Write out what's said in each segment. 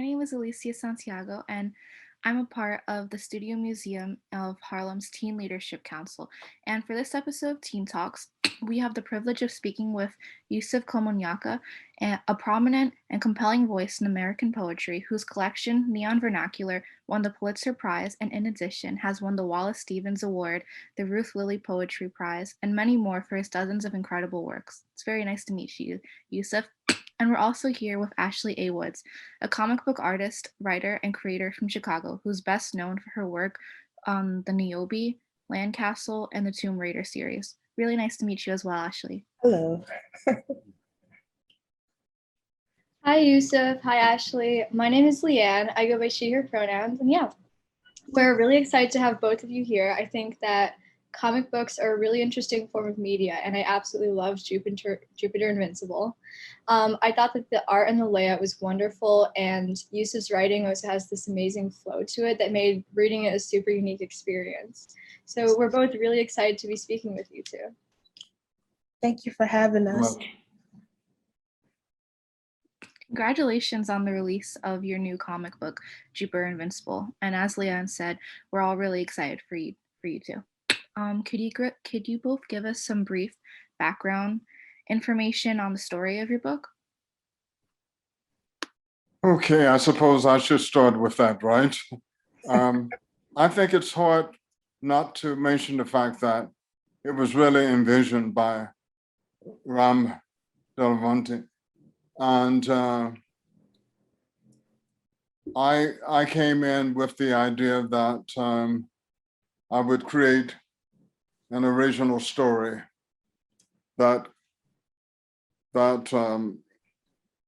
name is Alicia Santiago, and I'm a part of the Studio Museum of Harlem's Teen Leadership Council. And for this episode of Teen Talks, we have the privilege of speaking with Yusef Komunyakaa, a prominent and compelling voice in American poetry whose collection, Neon Vernacular, won the Pulitzer Prize and in addition has won the Wallace Stevens Award, the Ruth Lilly Poetry Prize, and many more for his dozens of incredible works. It's very nice to meet you, Yusef. And we're also here with Ashley A. Woods, a comic book artist, writer, and creator from Chicago, who's best known for her work on the Niobe, Landcastle, and the Tomb Raider series. Really nice to meet you as well, Ashley. Hello. Hi, Yusuf. Hi, Ashley. My name is Leanne. I go by she, her pronouns. And yeah, we're really excited to have both of you here. I think that comic books are a really interesting form of media, and I absolutely love Jupiter Invincible. I thought that the art and the layout was wonderful, and Yusuf's writing also has this amazing flow to it that made reading it a super unique experience. So we're both really excited to be speaking with you two. Thank you for having us. Congratulations on the release of your new comic book, Jupiter Invincible. And as Leanne said, we're all really excited for you too. Could you both give us some brief background information on the story of your book? Okay, I suppose I should start with that, right? I think it's hard not to mention the fact that it was really envisioned by Ram Delvanti. And I came in with the idea that I would create an original story that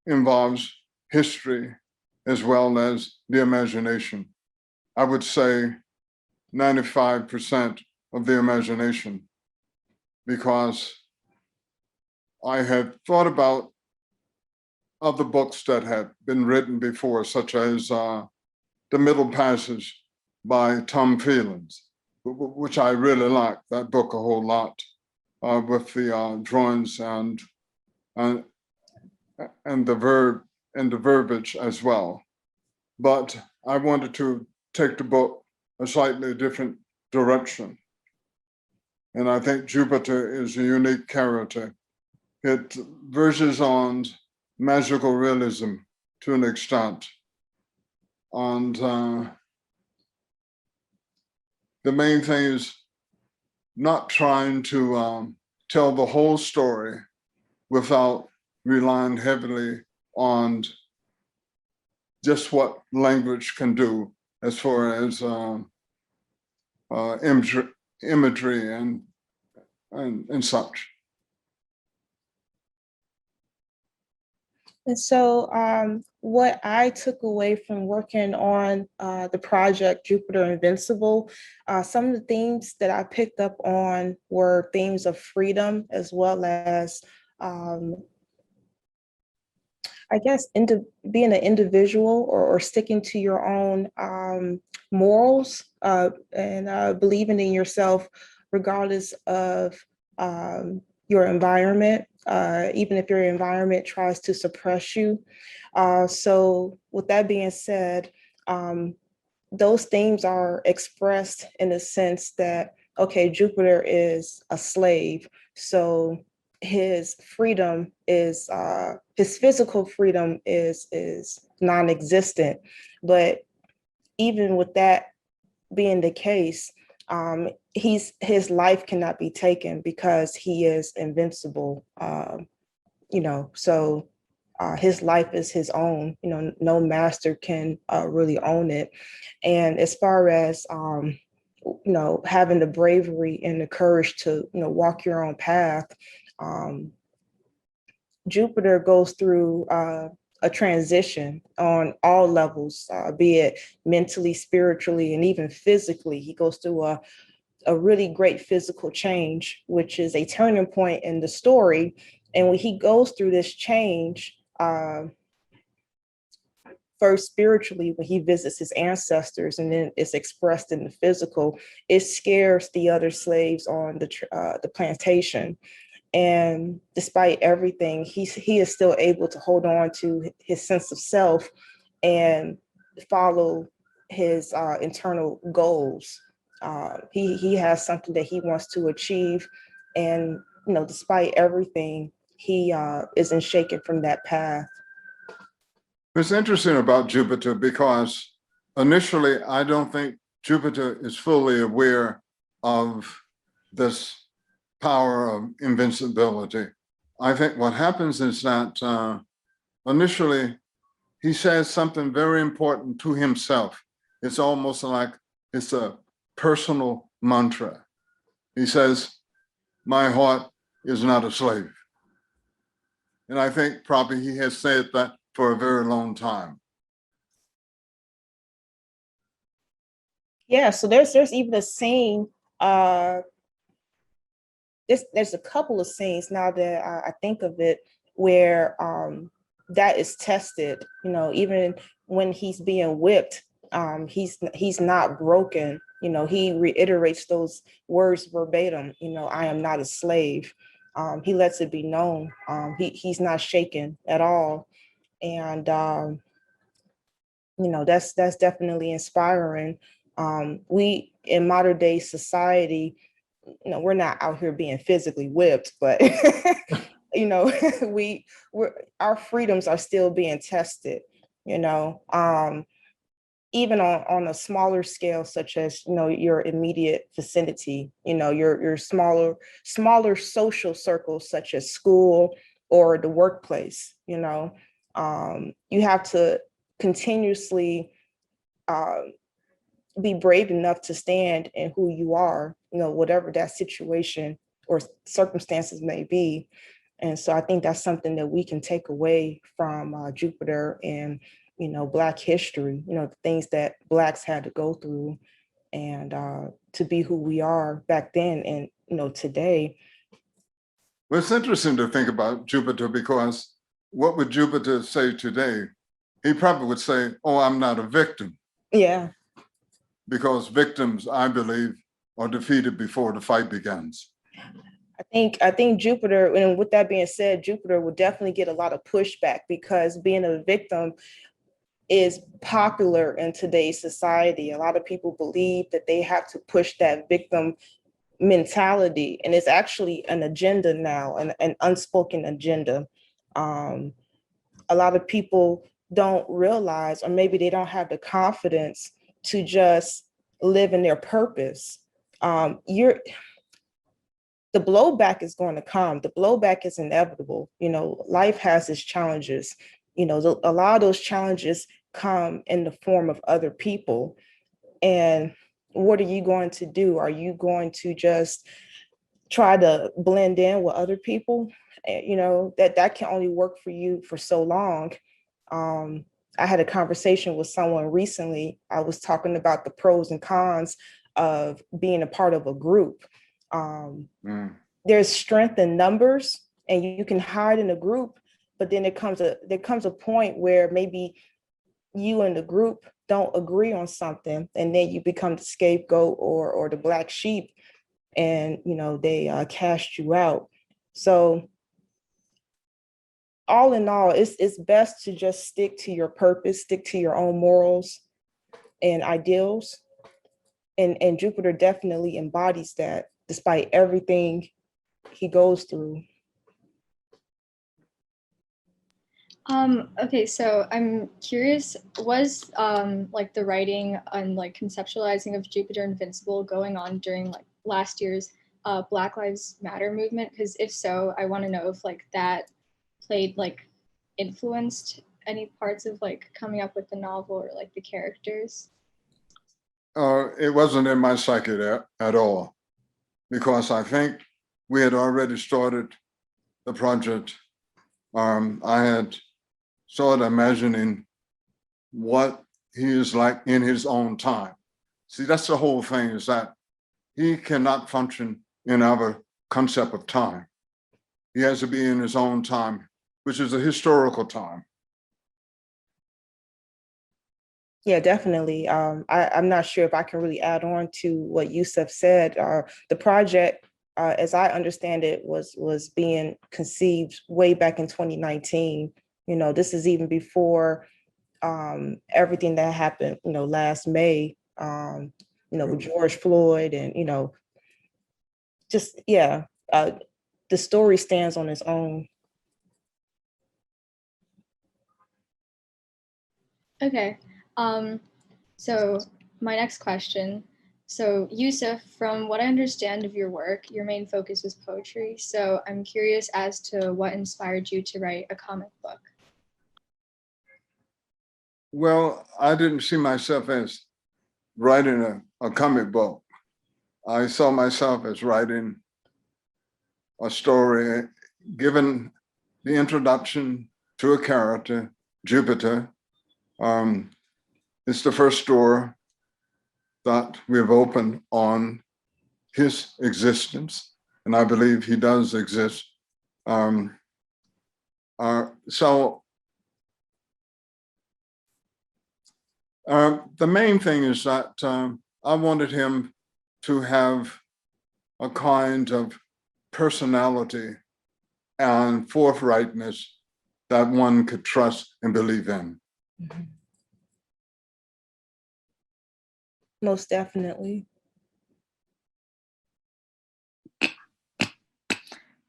involves history as well as the imagination. I would say 95% of the imagination, because I had thought about other books that had been written before, such as The Middle Passage by Tom Phelins, which I really liked that book a whole lot, with the drawings and the verbiage as well. But I wanted to take the book a slightly different direction. And I think Jupiter is a unique character. It verges on magical realism to an extent. And the main thing is not trying to tell the whole story without relying heavily on just what language can do as far as imagery and such. And so what I took away from working on the project Jupiter Invincible, some of the themes that I picked up on were themes of freedom, as well as, I guess, being an individual or sticking to your own morals and believing in yourself regardless of your environment, even if your environment tries to suppress you. So with that being said, those themes are expressed in the sense that, okay, Jupiter is a slave. So his freedom is, his physical freedom is non-existent. But even with that being the case, his life cannot be taken because he is invincible, so his life is his own, no master can really own it. And as far as, having the bravery and the courage to, walk your own path, Jupiter goes through a transition on all levels, be it mentally, spiritually, and even physically. He goes through a really great physical change, which is a turning point in the story. And when he goes through this change, first spiritually, when he visits his ancestors, and then it's expressed in the physical, it scares the other slaves on the plantation. And despite everything, he is still able to hold on to his sense of self and follow his internal goals. He has something that he wants to achieve, and despite everything, he isn't shaken from that path. It's interesting about Jupiter because initially I don't think Jupiter is fully aware of this power of invincibility. I think what happens is that initially he says something very important to himself. It's almost like it's a personal mantra. He says, "My heart is not a slave." And I think probably he has said that for a very long time. Yeah, so there's even a scene. There's a couple of scenes now that I think of it where that is tested. Even when he's being whipped, he's not broken. He reiterates those words verbatim. I am not a slave. He lets it be known. He's not shaken at all, and that's definitely inspiring. We in modern day society, we're not out here being physically whipped, but we're our freedoms are still being tested. Even on a smaller scale, such as your immediate vicinity, your smaller social circles, such as school or the workplace. You have to continuously be brave enough to stand in who you are, whatever that situation or circumstances may be. And so I think that's something that we can take away from Jupiter and, Black history, the things that Blacks had to go through and to be who we are back then and, today. Well, it's interesting to think about Jupiter because what would Jupiter say today? He probably would say, "Oh, I'm not a victim." Yeah. Because victims, I believe, are defeated before the fight begins. I think Jupiter, and with that being said, Jupiter would definitely get a lot of pushback because being a victim is popular in today's society. A lot of people believe that they have to push that victim mentality, and it's actually an agenda now, an unspoken agenda. A lot of people don't realize, or maybe they don't have the confidence to just live in their purpose. The blowback is going to come. The blowback is inevitable. Life has its challenges. A lot of those challenges come in the form of other people. And what are you going to do? Are you going to just try to blend in with other people? That can only work for you for so long. I had a conversation with someone recently. I was talking about the pros and cons of being a part of a group. There's strength in numbers, and you can hide in a group, but then there comes a point where maybe you and the group don't agree on something, and then you become the scapegoat or the black sheep, and they cast you out. So all in all, it's best to just stick to your purpose, stick to your own morals and ideals. And Jupiter definitely embodies that despite everything he goes through. Okay, so I'm curious, was like the writing and like conceptualizing of Jupiter Invincible going on during like last year's Black Lives Matter movement? Because if so, I want to know if like that influenced any parts of like coming up with the novel or like the characters. It wasn't in my psyche at all, because I think we had already started the project. I had started imagining what he is like in his own time. See, that's the whole thing, is that he cannot function in our concept of time. He has to be in his own time, which is a historical time. Yeah, definitely. I'm not sure if I can really add on to what Yusef said. The project, as I understand it, was being conceived way back in 2019. This is even before everything that happened, last May, with George Floyd and, just, yeah, the story stands on its own. Okay. So my next question. So Yusuf, from what I understand of your work, your main focus was poetry. So I'm curious as to what inspired you to write a comic book. Well, I didn't see myself as writing a comic book. I saw myself as writing a story, given the introduction to a character, Jupiter. It's the first door that we've opened on his existence, and I believe he does exist. So the main thing is that I wanted him to have a kind of personality and forthrightness that one could trust and believe in. Mm-hmm. Most definitely.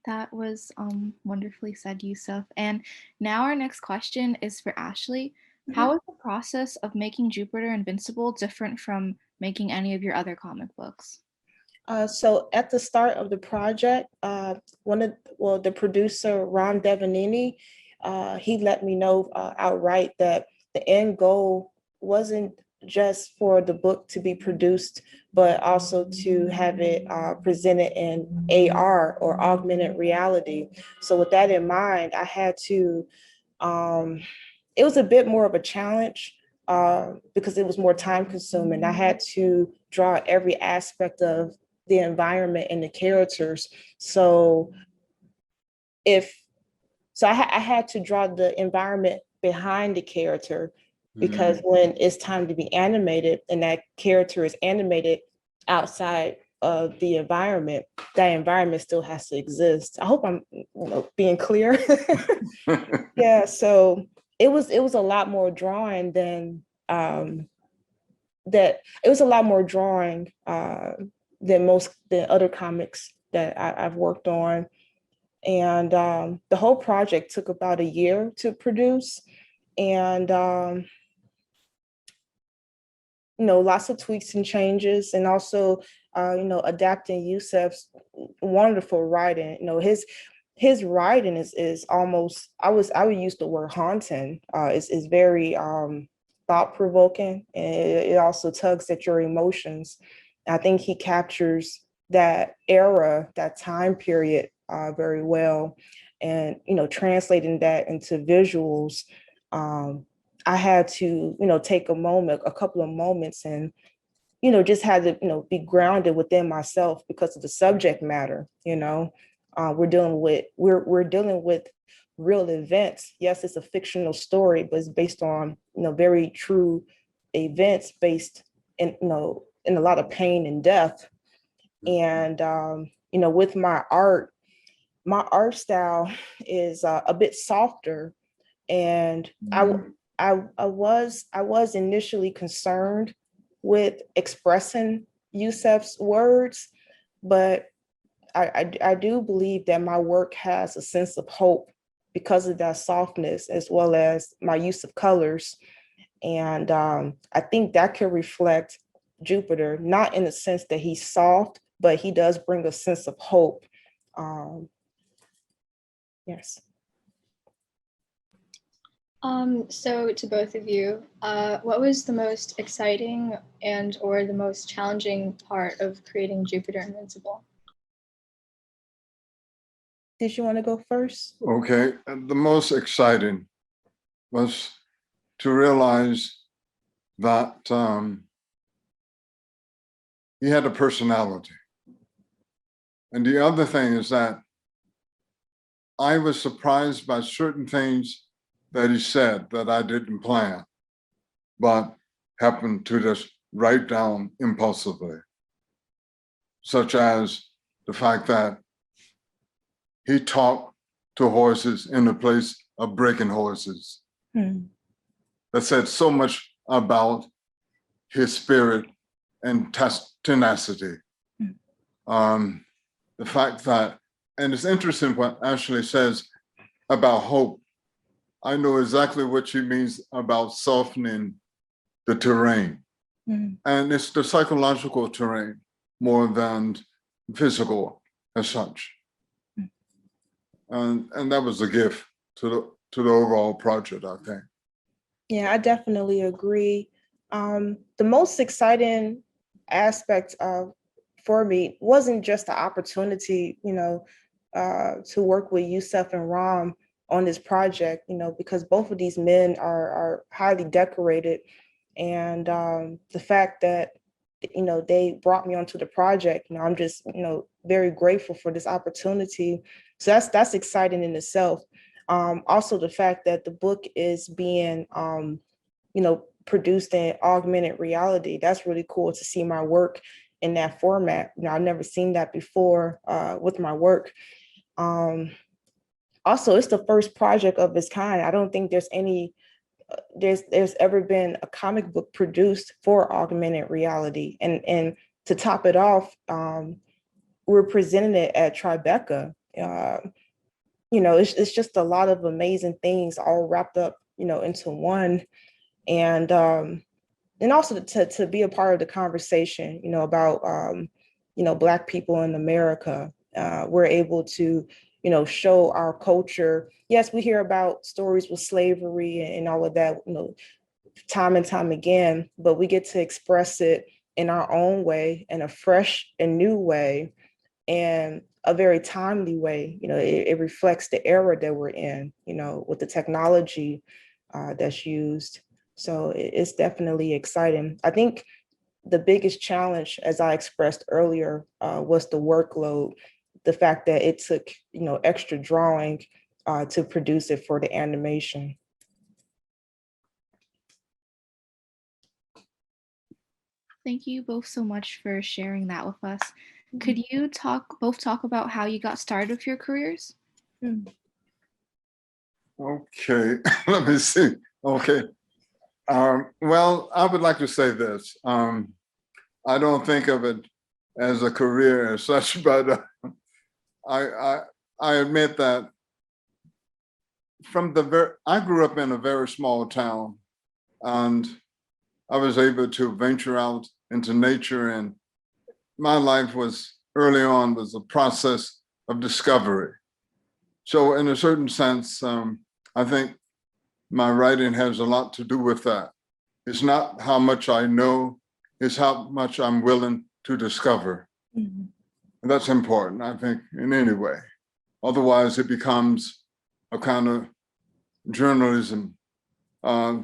That was wonderfully said, Yusuf. And now our next question is for Ashley. How is the process of making Jupiter Invincible different from making any of your other comic books? So at the start of the project, the producer, Ron Devanini, he let me know outright that the end goal wasn't just for the book to be produced, but also to have it presented in AR or augmented reality. So with that in mind, I had to, it was a bit more of a challenge because it was more time consuming. I had to draw every aspect of the environment and the characters. I had to draw the environment behind the character, because when it's time to be animated and that character is animated outside of the environment, that environment still has to exist. I hope I'm being clear. Yeah, so it was a lot more drawing than than other comics that I've worked on. And the whole project took about a year to produce. And, lots of tweaks and changes, and also, adapting Yusef's wonderful writing. His writing is almost, I would use the word haunting. Is very thought provoking, and it also tugs at your emotions. I think he captures that era, that time period very well, and translating that into visuals. I had to take a couple of moments, and just had to be grounded within myself because of the subject matter. We're dealing with real events. Yes, it's a fictional story, but it's based on very true events, based in a lot of pain and death. And with my art style is a bit softer, and I was initially concerned with expressing Yusef's words, but I do believe that my work has a sense of hope because of that softness, as well as my use of colors. And I think that could reflect Jupiter, not in the sense that he's soft, but he does bring a sense of hope. Yes. So to both of you, what was the most exciting and or the most challenging part of creating Jupiter Invincible? Did you want to go first? Okay, the most exciting was to realize that he had a personality. And the other thing is that I was surprised by certain things that he said that I didn't plan, but happened to just write down impulsively, such as the fact that he talked to horses in the place of breaking horses. that said so much about his spirit and tenacity. The fact that, and it's interesting what Ashley says about hope. I know exactly what she means about softening the terrain. And it's the psychological terrain more than physical as such. And that was a gift to the overall project, I think. Yeah, I definitely agree. The most exciting aspect of for me wasn't just the opportunity, to work with Yusef and Ram on this project, because both of these men are highly decorated. And the fact that, they brought me onto the project, I'm just, very grateful for this opportunity. So that's exciting in itself. Also, the fact that the book is being, produced in augmented reality. That's really cool to see my work in that format. I've never seen that before with my work. Also, it's the first project of its kind. I don't think there's ever been a comic book produced for augmented reality. And to top it off, we're presenting it at Tribeca. It's just a lot of amazing things all wrapped up, into one. And also to be a part of the conversation, about Black people in America. We're able to, show our culture. Yes, we hear about stories with slavery and all of that, time and time again, but we get to express it in our own way, in a fresh and new way, and a very timely way. It reflects the era that we're in, with the technology that's used. So it's definitely exciting. I think the biggest challenge, as I expressed earlier, was the workload, the fact that it took, extra drawing to produce it for the animation. Thank you both so much for sharing that with us. Could you both talk about how you got started with your careers? Okay, let me see. Okay. Well, I would like to say this. I don't think of it as a career as such, but I admit that I grew up in a very small town, and I was able to venture out into nature, and my life early on was a process of discovery. So in a certain sense, I think my writing has a lot to do with that. It's not how much I know, it's how much I'm willing to discover. And that's important, I think, in any way. Otherwise, it becomes a kind of journalism. I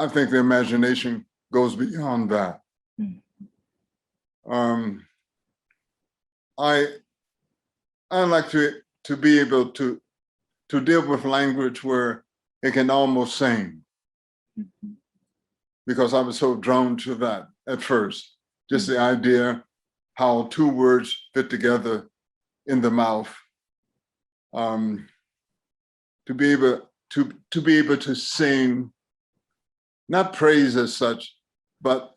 think the imagination goes beyond that. I like to be able to deal with language where it can almost sing, because I was so drawn to that at first. Just the idea how two words fit together in the mouth. To be able to sing, not praise as such, but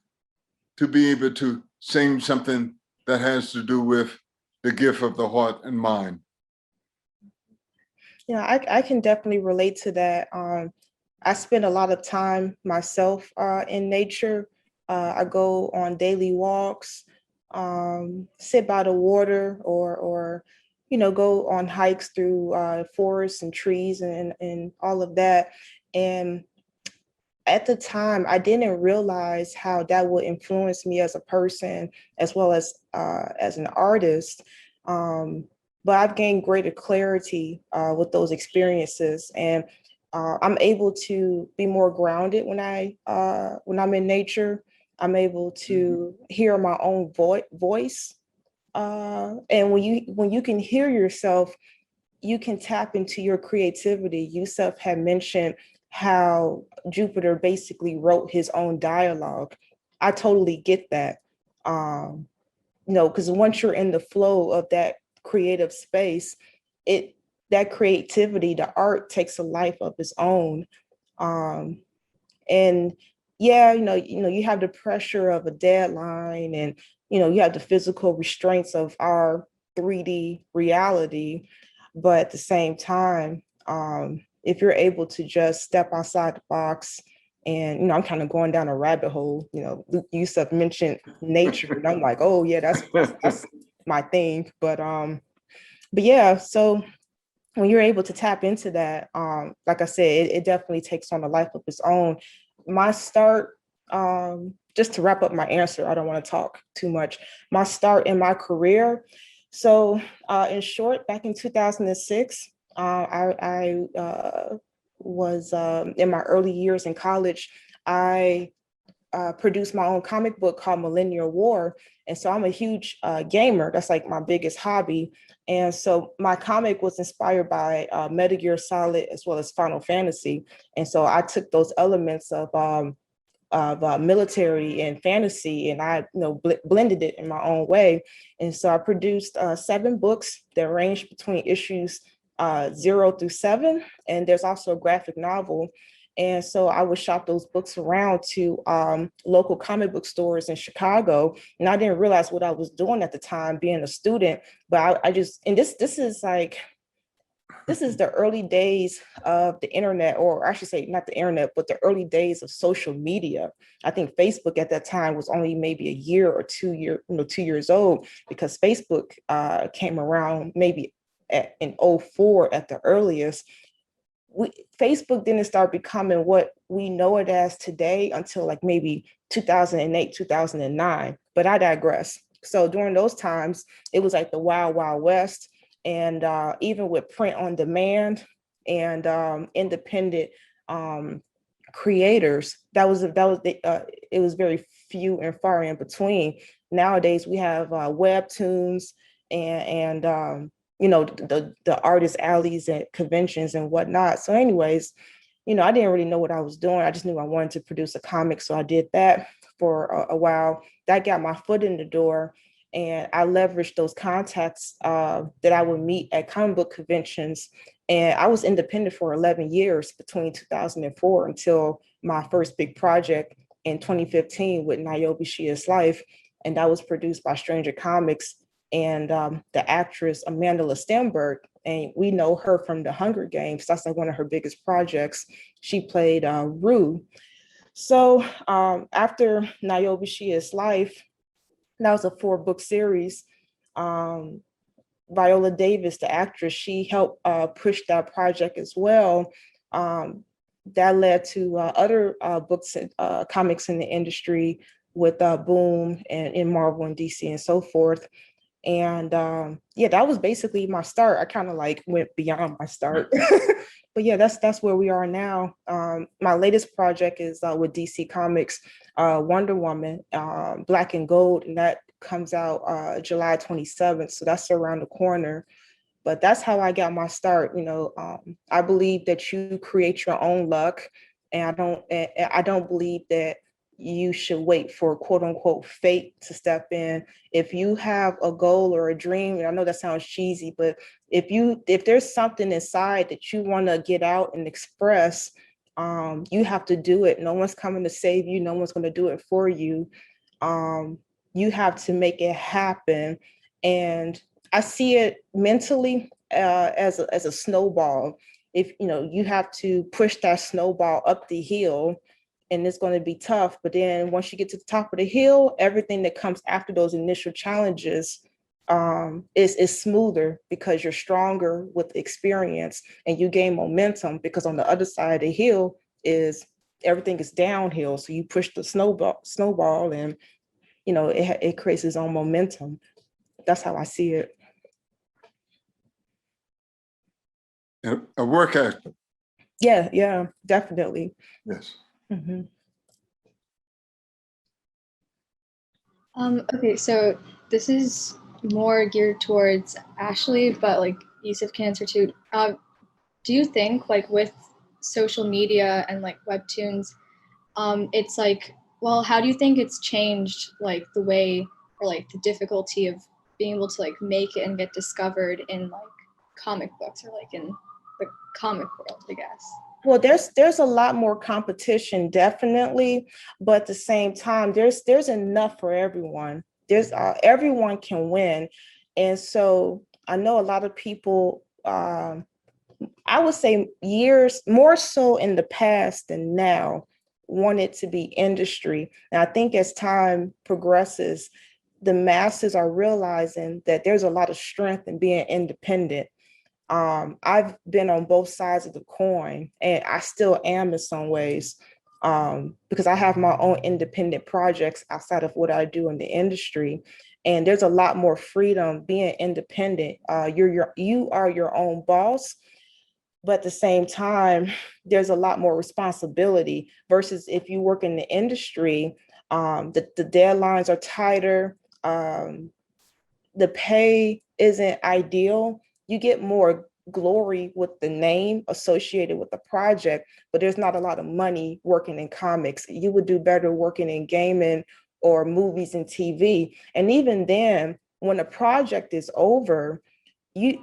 to be able to sing something that has to do with the gift of the heart and mind. Yeah, I can definitely relate to that. I spend a lot of time myself in nature. I go on daily walks, sit by the water, or go on hikes through forests and trees and all of that. And at the time, I didn't realize how that would influence me as a person, as well as an artist. But I've gained greater clarity with those experiences, and I'm able to be more grounded when I'm in nature. I'm able to hear my own voice, and when you can hear yourself, you can tap into your creativity. Yusuf had mentioned how Jupiter basically wrote his own dialogue. I totally get that. Because once you're in the flow of that creative space, that creativity, the art takes a life of its own. And yeah, you have the pressure of a deadline, and you have the physical restraints of our 3D reality. But at the same time, if you're able to just step outside the box, and I'm kind of going down a rabbit hole. Yusuf mentioned nature, and I'm like, oh yeah, that's just my thing. But yeah, so when you're able to tap into that, like I said, it definitely takes on a life of its own. My start, just to wrap up my answer, I don't want to talk too much. My start in my career. So, in short, back in 2006, I was in my early years in college. I produced my own comic book called Millennial War. And so I'm a huge gamer. That's like my biggest hobby. And so my comic was inspired by Metal Gear Solid as well as Final Fantasy. And so I took those elements of military and fantasy, and I blended it in my own way. And so I produced 7 books that range between issues 0 through 7. And there's also a graphic novel. And so I would shop those books around to local comic book stores in Chicago. And I didn't realize what I was doing at the time being a student, but I just, and this is the early days of the internet, or I should say not the internet, but the early days of social media. I think Facebook at that time was only maybe a year or 2 years old, because Facebook came around maybe in '04 at the earliest. Facebook didn't start becoming what we know it as today until like maybe 2008, 2009, but I digress. So during those times, it was like the wild, wild west. And even with print on demand and independent creators, it was very few and far in between. Nowadays, we have webtoons and the artist alleys and conventions and whatnot. So anyways, I didn't really know what I was doing. I just knew I wanted to produce a comic. So I did that for a while. That got my foot in the door. And I leveraged those contacts that I would meet at comic book conventions. And I was independent for 11 years between 2004 until my first big project in 2015 with Niobe Shia's Life. And that was produced by Stranger Comics and the actress Amanda Stenberg. And we know her from the Hunger Games. That's like one of her biggest projects. She played Rue. So after Niobe Shia's Life, that was a 4-book series. Viola Davis, the actress, she helped push that project as well. That led to other books and comics in the industry with Boom and in Marvel and DC and so forth. And yeah, that was basically my start. I kind of like went beyond my start. But yeah, that's where we are now. My latest project is with DC Comics, Wonder Woman, Black and Gold, and that comes out July 27th. So that's around the corner. But that's how I got my start. I believe that you create your own luck, and I don't believe that you should wait for quote unquote fate to step in. If you have a goal or a dream, and I know that sounds cheesy, but if there's something inside that you want to get out and express, you have to do it. No one's coming to save you. No one's going to do it for you. You have to make it happen. And I see it mentally as a snowball. If you have to push that snowball up the hill, and it's going to be tough. But then once you get to the top of the hill, everything that comes after those initial challenges is smoother, because you're stronger with experience and you gain momentum, because on the other side of the hill is everything is downhill. So you push the snowball and it creates its own momentum. That's how I see it. A work ethic. Yeah, definitely. Yes. Mm-hmm. Okay, so this is more geared towards Ashley, but like Yusuf can answer too. Do you think like with social media and like webtoons, it's like, well, how do you think it's changed like the way or like the difficulty of being able to like make it and get discovered in like comic books or like in the comic world, I guess? Well, there's a lot more competition, definitely, but at the same time, there's enough for everyone. There's everyone can win, and so I know a lot of people. I would say years more so in the past than now wanted to be industry, and I think as time progresses, the masses are realizing that there's a lot of strength in being independent. I've been on both sides of the coin, and I still am in some ways, because I have my own independent projects outside of what I do in the industry. And there's a lot more freedom being independent. You are your own boss, but at the same time, there's a lot more responsibility versus if you work in the industry, the deadlines are tighter, the pay isn't ideal. You get more glory with the name associated with the project, but there's not a lot of money working in comics. You would do better working in gaming or movies and TV. And even then, when a project is over,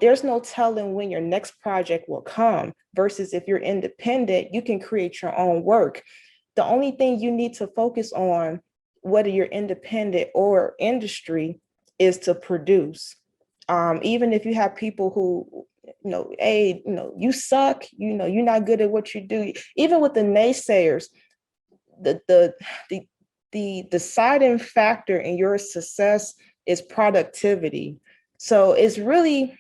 there's no telling when your next project will come versus if you're independent, you can create your own work. The only thing you need to focus on, whether you're independent or industry, is to produce. Even if you have people who, hey, you suck, you're not good at what you do. Even with the naysayers, the deciding factor in your success is productivity. So it's really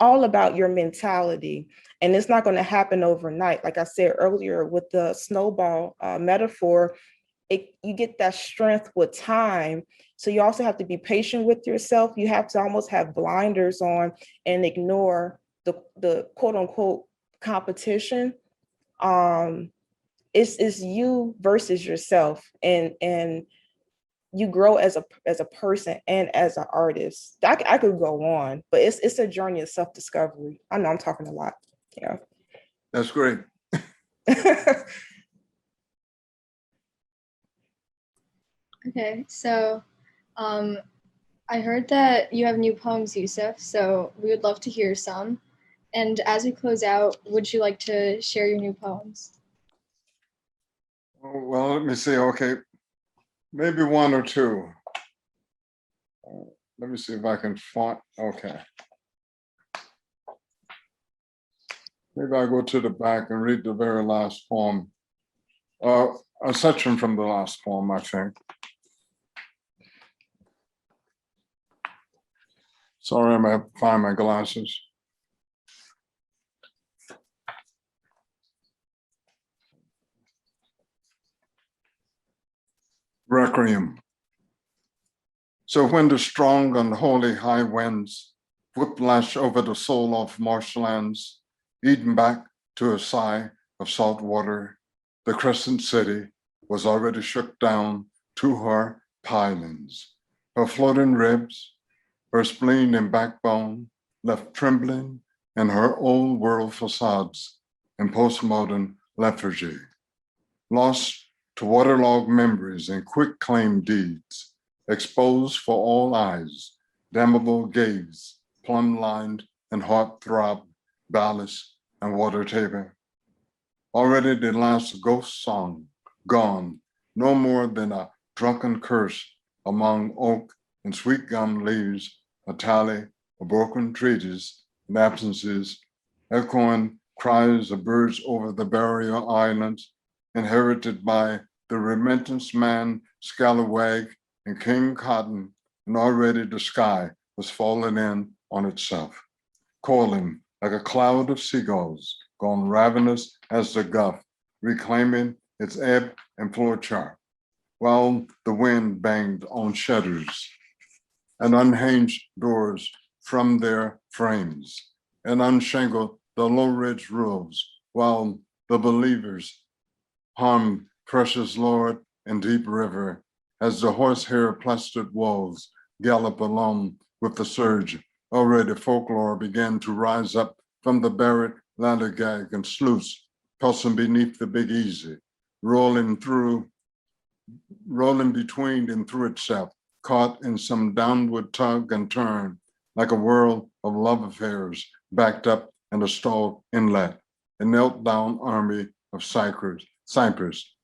all about your mentality. And it's not going to happen overnight. Like I said earlier, with the snowball metaphor, you get that strength with time. So you also have to be patient with yourself. You have to almost have blinders on and ignore the quote unquote competition. It's you versus yourself, and you grow as a person and as an artist. I could go on, but it's a journey of self-discovery. I know I'm talking a lot. Yeah. That's great. Okay, so I heard that you have new poems, Yusef, so we would love to hear some. And as we close out, would you like to share your new poems? Well, let me see. Okay, maybe one or two. Let me see if I can find. Okay. Maybe I'll go to the back and read the very last poem. A section from the last poem, I think. Sorry, I'm going to find my glasses. Requiem. So when the strong unholy high winds whiplash over the soul of marshlands, eaten back to a sigh of salt water, the crescent city was already shook down to her pilings. Her floating ribs, her spleen and backbone left trembling in her old world facades in postmodern lethargy. Lost to waterlogged memories and quick claim deeds, exposed for all eyes, damnable gaze, plumb-lined and heart-throb, ballast and water table. Already the last ghost song gone, no more than a drunken curse among oak and sweet gum leaves, a tally of broken treaties and absences, echoing cries of birds over the barrier islands, inherited by the remittance man, scallywag, and King Cotton, and already the sky was falling in on itself, coiling like a cloud of seagulls, gone ravenous as the Gulf, reclaiming its ebb and flow chart, while the wind banged on shutters and unhinged doors from their frames, and unshingled the low-ridge roofs, while the believers harmed precious Lord and deep river, as the horsehair plastered walls gallop along with the surge. Already folklore began to rise up from the buried laddergag and sluice, pulsing beneath the Big Easy, rolling between and through itself, caught in some downward tug and turn, like a whirl of love affairs backed up in a stalled inlet, a knelt down army of Cypress,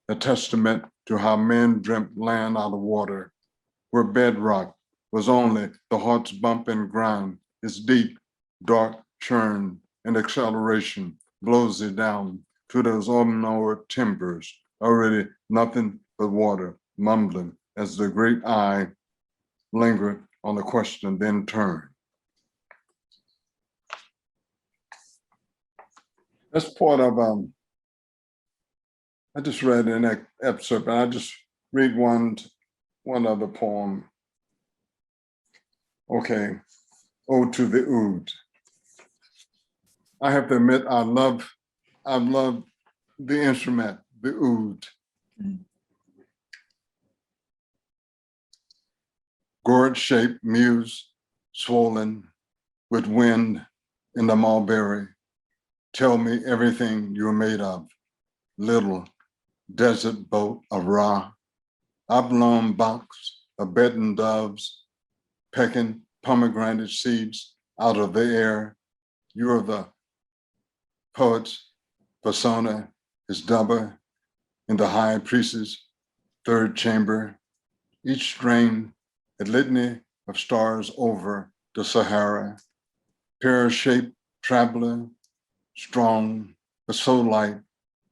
a testament to how men dreamt land out of water, where bedrock was only the heart's bump and grind, its deep, dark churn and acceleration blows it down to those unmoored timbers, already nothing but water, mumbling as the great eye lingered on the question, then turned. That's part of, I just read an excerpt, and I just read one other poem. Okay, Ode to the Oud. I have to admit, I love the instrument, the oud. Gourd-shaped muse, swollen with wind in the mulberry. Tell me everything you're made of. Little desert boat of Ra, oblong box of bedding doves, pecking pomegranate seeds out of the air. You're the poet's persona, his double in the high priest's third chamber. Each strain a litany of stars over the Sahara. Pear-shaped traveler, strong but so light.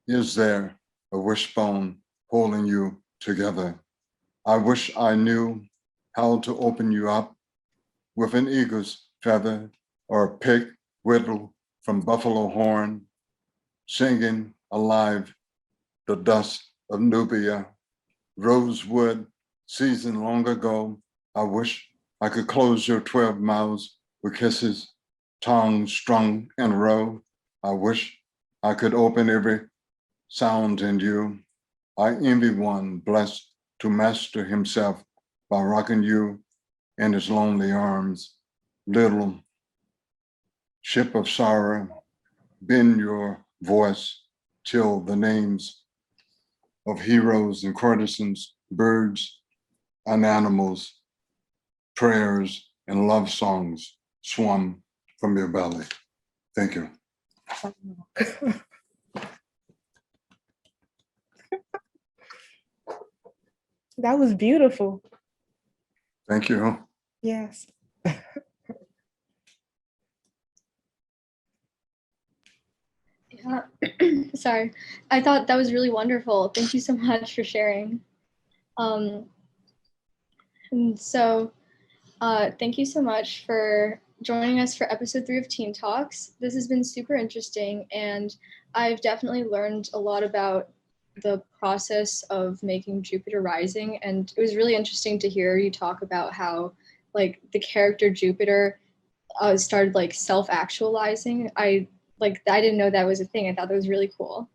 Is there a wishbone holding you together? I wish I knew how to open you up with an eagle's feather or a pick whittle from buffalo horn, singing alive the dust of Nubia, rosewood seasoned long ago. I wish I could close your 12 mouths with kisses, tongues strung in a row. I wish I could open every sound in you. I envy one blessed to master himself by rocking you in his lonely arms. Little ship of sorrow, bend your voice till the names of heroes and courtesans, birds and animals, prayers and love songs swum from your belly. Thank you. That was beautiful. Thank you. Yes. Yeah. Sorry. I thought that was really wonderful. Thank you so much for sharing. And so thank you so much for joining us for episode 3 of Teen Talks. This has been super interesting, and I've definitely learned a lot about the process of making Jupiter Rising, and it was really interesting to hear you talk about how like the character Jupiter started like self-actualizing. I didn't know that was a thing. I thought that was really cool.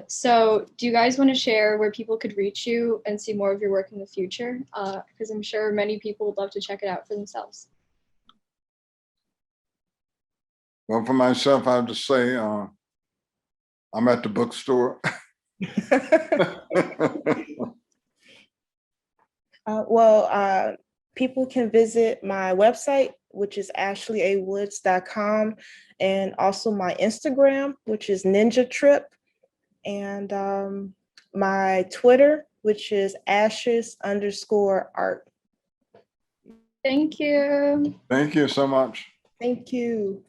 So do you guys want to share where people could reach you and see more of your work in the future? Because I'm sure many people would love to check it out for themselves. Well, for myself, I have to say, I'm at the bookstore. People can visit my website, which is ashleywoods.com, and also my Instagram, which is Ninja Trip, and my Twitter, which is ashes_art. Thank you. Thank you so much. Thank you.